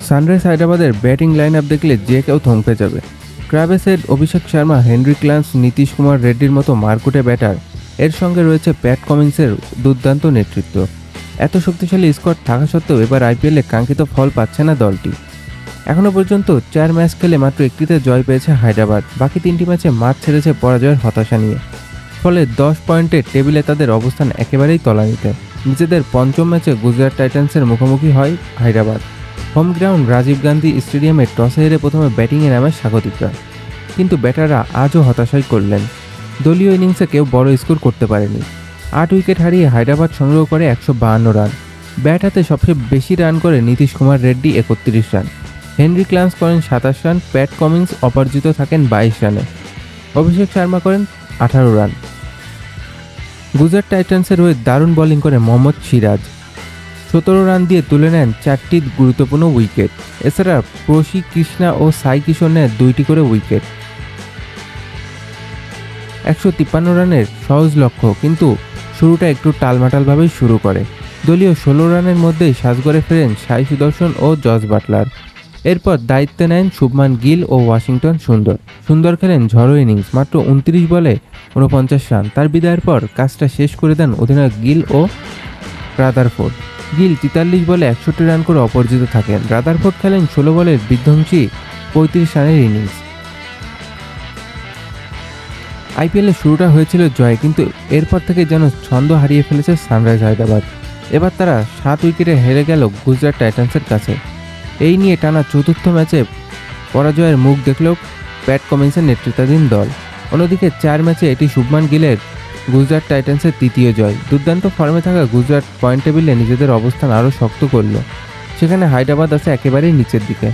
Sunrise হায়দ্রাবাদের batting line up দেখলে যে কেউ থমকে যাবে। Travis head, Abhishek Sharma, Henry ক্লান্স, Nitish Kumar রেড্ডির মতো মারকুটে ব্যাটার, এর সঙ্গে রয়েছে প্যাট কামিন্সের দুর্দান্ত নেতৃত্ব। এত শক্তিশালী স্কোয়াড থাকা সত্ত্বেও এবার আইপিএলে কাঙ্ক্ষিত ফল পাচ্ছে না দলটি। এখনও পর্যন্ত 4 ম্যাচ খেলে মাত্র একটিতে জয় পেয়েছে হায়দ্রাবাদ, বাকি 3টি ম্যাচে মাঠ ছেড়েছে পরাজয়ের হতাশা নিয়ে। ফলে 10 পয়েন্টে টেবিলে তাদের অবস্থান একেবারেই তলানিতে। নিজেদের পঞ্চম ম্যাচে গুজরাট টাইটান্সের মুখোমুখি হয় হায়দ্রাবাদ। হোম গ্রাউন্ড রাজীব গান্ধী স্টেডিয়ামে টসে হেরে প্রথমে ব্যাটিংয়ে নামে স্বাগতিকরা, কিন্তু ব্যাটাররা আজও হতাশাই করলেন। দলীয় ইনিংসে কেউ বড় স্কোর করতে পারেনি। 8 উইকেট হারিয়ে হায়দ্রাবাদ সংগ্রহ করে 152 রান। ব্যাট হাতে সবচেয়ে বেশি রান করে নীতিশ কুমার রেড্ডি 31 রান, হেনরি ক্লান্স করেন 27 রান, প্যাট কামিন্স অপরাজিত থাকেন 22 রানে, অভিষেক শর্মা করেন 18 রান। গুজরাট টাইটান্সের হয়ে দারুণ বোলিং করে মোহাম্মদ সিরাজ 17 রান দিয়ে তুলে নেন 4টি গুরুত্বপূর্ণ উইকেট। এছাড়া প্রসি কৃষ্ণা ও সাই কিশোর নেন 2টি করে উইকেট। 153 রানের সহজ লক্ষ্য, কিন্তু শুরুটা একটু টালমাটালভাবেই শুরু করে। দলীয় 16 রানের মধ্যেই সাজঘরে ফেরেন সাই সুদর্শন ও জস বাটলার। এরপর দায়িত্ব নেন শুভমান গিল ও ওয়াশিংটন সুন্দর খেলেন ঝড়ো ইনিংস, মাত্র 29 বলে 49 রান। তার বিদায়ের পর কাজটা শেষ করে দেন অধিনায়ক গিল ও রাদারফোর্ড। গিল 43 বলে 61 রান করে অপরাজিত থাকেন। রাদারফোর্ড খেলেন 16 বলের বিধ্বংসী 35 রানের ইনিংস। আইপিএলের শুরুটা হয়েছিল জয়, কিন্তু এরপর থেকে যেন ছন্দ হারিয়ে ফেলেছে সানরাইজ হায়দ্রাবাদ। এবার তারা 7 উইকেটে হেরে গেল গুজরাট টাইটান্সের কাছে। এই নিয়ে টানা চতুর্থ ম্যাচে পরাজয়ের মুখ দেখলেও প্যাট কামিন্সের নেতৃত্বাধীন দল। অন্যদিকে 4 ম্যাচে এটি শুভমান গিলের গুজরাট টাইটান্সের তৃতীয় জয়। দুর্দান্ত ফর্মে থাকা গুজরাট পয়েন্ট টেবিলে নিজেদের অবস্থান আরও শক্ত করল। সেখানে হায়দ্রাবাদ আছে একেবারেই নিচের দিকে।